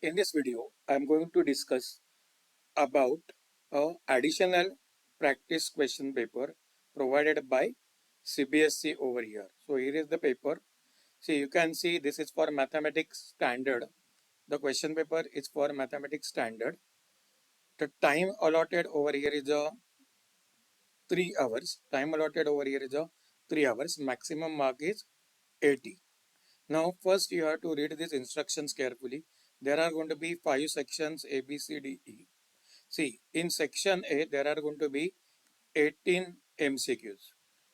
In this video, I am going to discuss about a additional practice question paper provided by CBSE over here. So here is the paper. See, you can see this is for mathematics standard. The question paper is for mathematics standard. The time allotted over here is a 3 hours. Time allotted over here is a 3 hours. Maximum mark is 80. Now, first you have to read these instructions carefully. There are going to be 5 sections A, B, C, D, E. See, in section A, there are going to be 18 MCQs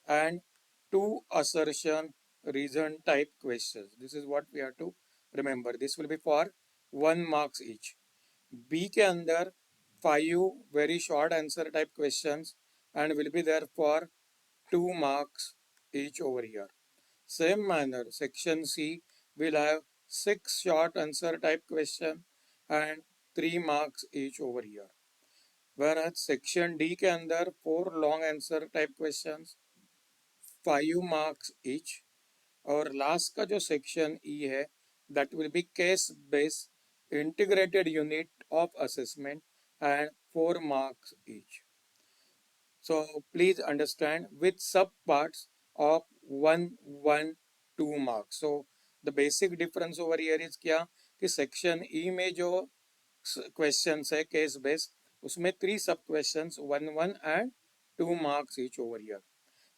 and 2 assertion reason type questions. This is what we have to remember. This will be for 1 marks each. B के अंदर 5 very short answer type questions and will be there for 2 marks each over here. Same manner, section C will have 6 short answer type question and 3 marks each over here. Whereas section D के अंदर 4 long answer type questions 5 marks each और last का जो section E है that will be case based integrated unit of assessment and 4 marks each. So please understand with sub parts of 1 1 2 marks. So the basic difference over here is क्या कि section E में जो questions है case based उसमें 3 sub questions 1 1 and 2 marks each over here.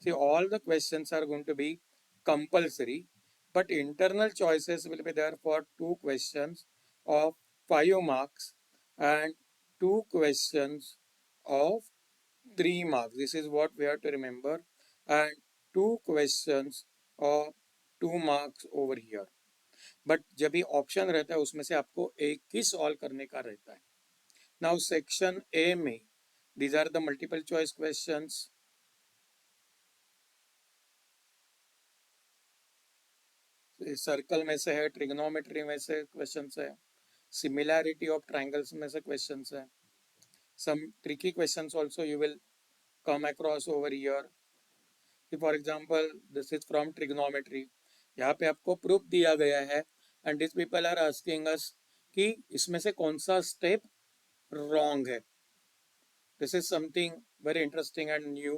See, all the questions are going to be compulsory, but internal choices will be there for 2 questions of 5 marks and 2 questions of 3 marks. This is what we have to remember, and 2 questions of 2 marks over here. But जब भी option रहता है उसमें से आपको एक ही solve करने का रहता है. नाउ सेक्शन ए में these are the multiple choice questions. Circle में से है, ट्रिग्नोमेट्री में से क्वेश्चंस है, सिमिलैरिटी ऑफ ट्रायंगल्स में से क्वेश्चंस है. Some tricky questions also you will come across over here. For example, this is from trigonometry. यहाँ पे आपको प्रूफ दिया गया है and these people are asking us कि इसमें से कौन सा स्टेप wrong है. This is something very interesting and new,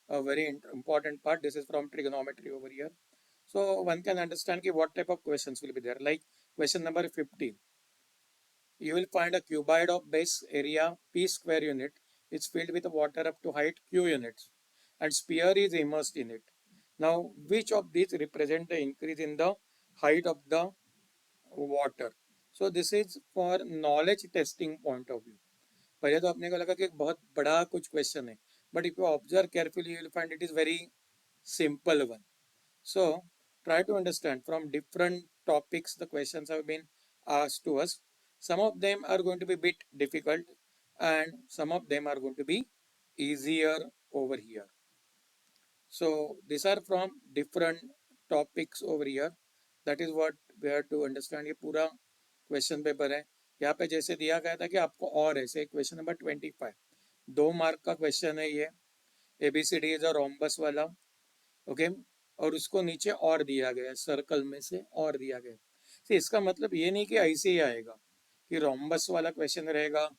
a very important part. This is from trigonometry over here. So one can understand कि what type of questions will be there. Like question number 15. You will find a cuboid of base area p square unit is filled with water up to height q units and sphere is immersed in it. Now, which of these represent the increase in the height of the water? So this is for knowledge testing point of view. पहले तो अपने को लगा कि बहुत बड़ा कुछ question है, but if you observe carefully, you will find it is very simple one. So try to understand from different topics the questions have been asked to us. Some of them are going to be a bit difficult and some of them are going to be easier over here. So these are from different topics over here. That is what we have to understand. ये पूरा question paper है. यहाँ पे जैसे दिया गया था कि आपको और ऐसे क्वेश्चन नंबर 25 2 मार्क का क्वेश्चन है ये. ABCD इज अ रोम्बस वाला. ओके और उसको नीचे और दिया गया है, सर्कल में से और दिया गया. तो इसका मतलब ये नहीं कि ऐसे ही आएगा कि रोम्बस वाला क्वेश्चन रहेगा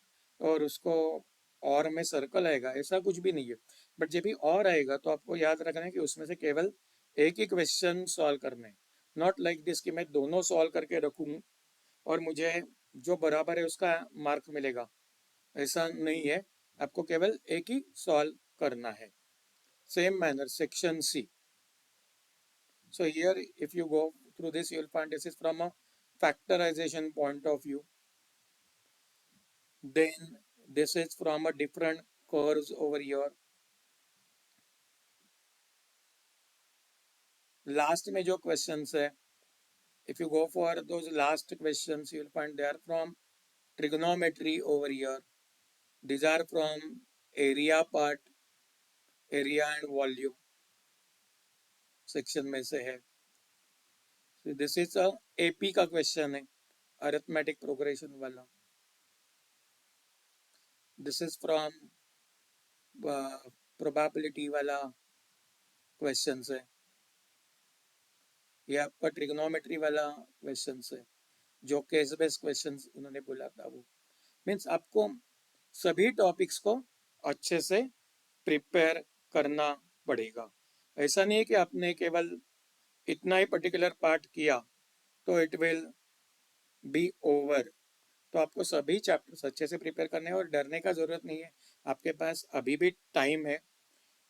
और उसको और में सर्कल आएगा, ऐसा कुछ भी नहीं है. बट जब भी और आएगा तो आपको याद रखना है कि उसमें से केवल एक ही क्वेश्चन सॉल्व करना है. नॉट लाइक दिस कि मैं दोनों सॉल्व करके रखूँ और मुझे जो बराबर है उसका मार्क मिलेगा, ऐसा नहीं है. आपको केवल एक ही सॉल्व करना है. Same manner section C. So here if you go through this you will find this is from a factorization point of view. Then this is from a different curves over here. Last में जो questions है, if you go for those last questions you will find they are from trigonometry over here. These are from area part, area and volume section में से है. So this is a AP का question है, arithmetic progression वाला. This is from probability वाला question है. ये आपका ट्रिग्नोमेट्री वाला क्वेश्चन है. जो केस बेस्ड क्वेश्चंस उन्होंने बोला था वो मीन्स आपको सभी टॉपिक्स को अच्छे से प्रिपेयर करना पड़ेगा। ऐसा नहीं है कि आपने केवल इतना ही पर्टिकुलर पार्ट किया तो इट विल बी ओवर। तो आपको सभी चैप्टर्स अच्छे से प्रिपेयर करने हैं और डरने का जरूरत नहीं है। आपके पास अभी भी टाइम है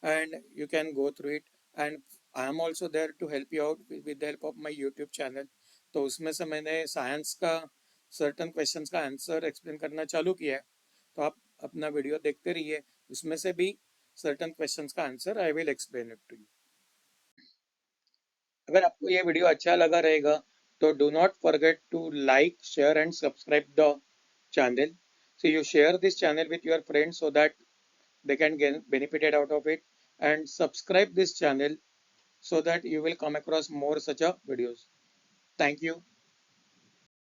and you can go through it, and I am also there to help you out with the help of my YouTube channel। तो उसमें से मैंने साइंस का सर्टन क्वेश्चंस का आंसर एक्सप्लेन करना चालू किया है, तो आप अपना वीडियो देखते रहिए, उसमें से भी सर्टन क्वेश्चंस का answer I will explain it to you. अगर आपको ये वीडियो अच्छा लगा रहेगा तो do not forget to like share and subscribe the channel। So you share this channel with your friends so that they can get benefited out of it, and subscribe this channel so that you will come across more such a videos. Thank you.